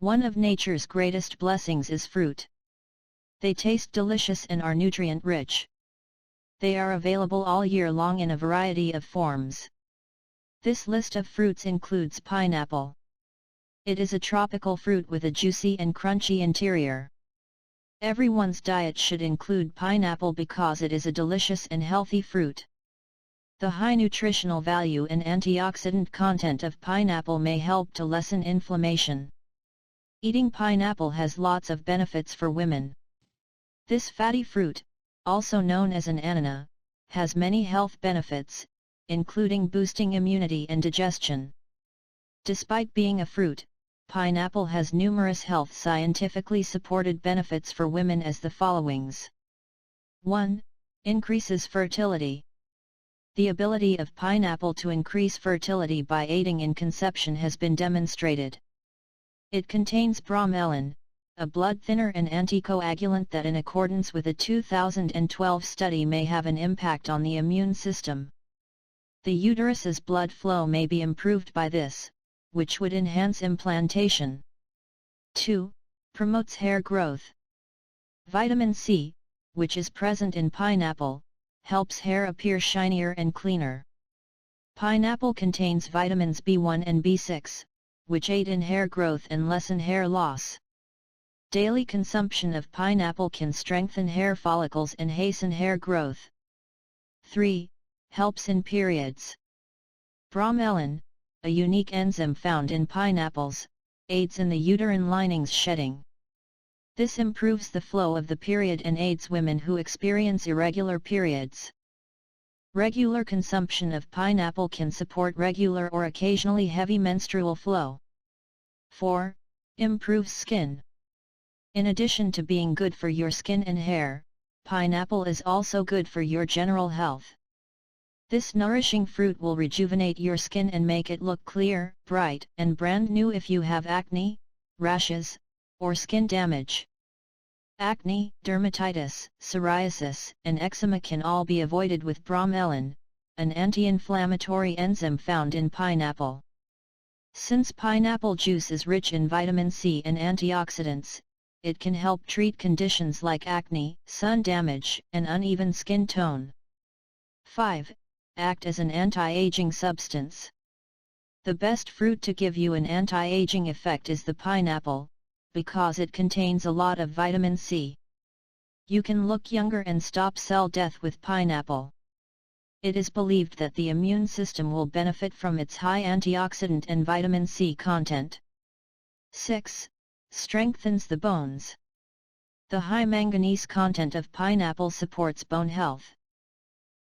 One of nature's greatest blessings is fruit. They taste delicious and are nutrient-rich. They are available all year long in a variety of forms. This list of fruits includes pineapple. It is a tropical fruit with a juicy and crunchy interior. Everyone's diet should include pineapple because it is a delicious and healthy fruit. The high nutritional value and antioxidant content of pineapple may help to lessen inflammation. Eating pineapple has lots of benefits for women. This fatty fruit, also known as an anana, has many health benefits, including boosting immunity and digestion. Despite being a fruit, pineapple has numerous health scientifically supported benefits for women as the followings. 1. Increases fertility. The ability of pineapple to increase fertility by aiding in conception has been demonstrated. It contains bromelain, a blood thinner and anticoagulant that in accordance with a 2012 study may have an impact on the immune system. The uterus's blood flow may be improved by this, which would enhance implantation. 2. Promotes hair growth. Vitamin C, which is present in pineapple, helps hair appear shinier and cleaner. Pineapple contains vitamins B1 and B6, which aid in hair growth and lessen hair loss. Daily consumption of pineapple can strengthen hair follicles and hasten hair growth. 3. Helps in periods. Bromelain, a unique enzyme found in pineapples, aids in the uterine lining's shedding. This improves the flow of the period and aids women who experience irregular periods. Regular consumption of pineapple can support regular or occasionally heavy menstrual flow. 4. Improves skin. In addition to being good for your skin and hair, pineapple is also good for your general health. This nourishing fruit will rejuvenate your skin and make it look clear, bright, and brand new if you have acne, rashes, or skin damage. Acne, dermatitis, psoriasis, and eczema can all be avoided with bromelain, an anti-inflammatory enzyme found in pineapple. Since pineapple juice is rich in vitamin C and antioxidants, it can help treat conditions like acne, sun damage, and uneven skin tone. 5. Act as an anti-aging substance. The best fruit to give you an anti-aging effect is the pineapple, because it contains a lot of vitamin C. You can look younger and stop cell death with pineapple. It is believed that the immune system will benefit from its high antioxidant and vitamin C content. 6. Strengthens the bones. The high manganese content of pineapple supports bone health.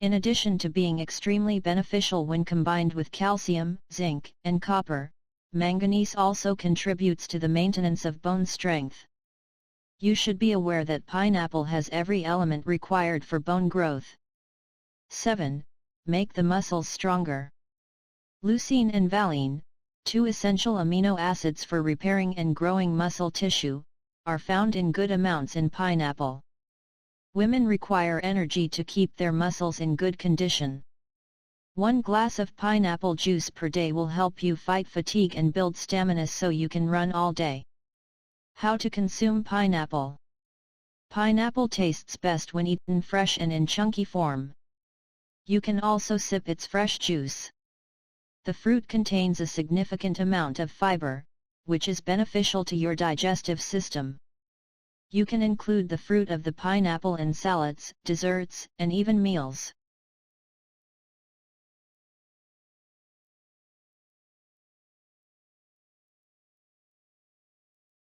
In addition to being extremely beneficial when combined with calcium, zinc, and copper, manganese also contributes to the maintenance of bone strength. You should be aware that pineapple has every element required for bone growth. 7. Make the muscles stronger. Leucine and valine, two essential amino acids for repairing and growing muscle tissue, are found in good amounts in pineapple. Women require energy to keep their muscles in good condition. 1 glass of pineapple juice per day will help you fight fatigue and build stamina so you can run all day. How to consume pineapple? Pineapple tastes best when eaten fresh and in chunky form. You can also sip its fresh juice. The fruit contains a significant amount of fiber, which is beneficial to your digestive system. You can include the fruit of the pineapple in salads, desserts, and even meals.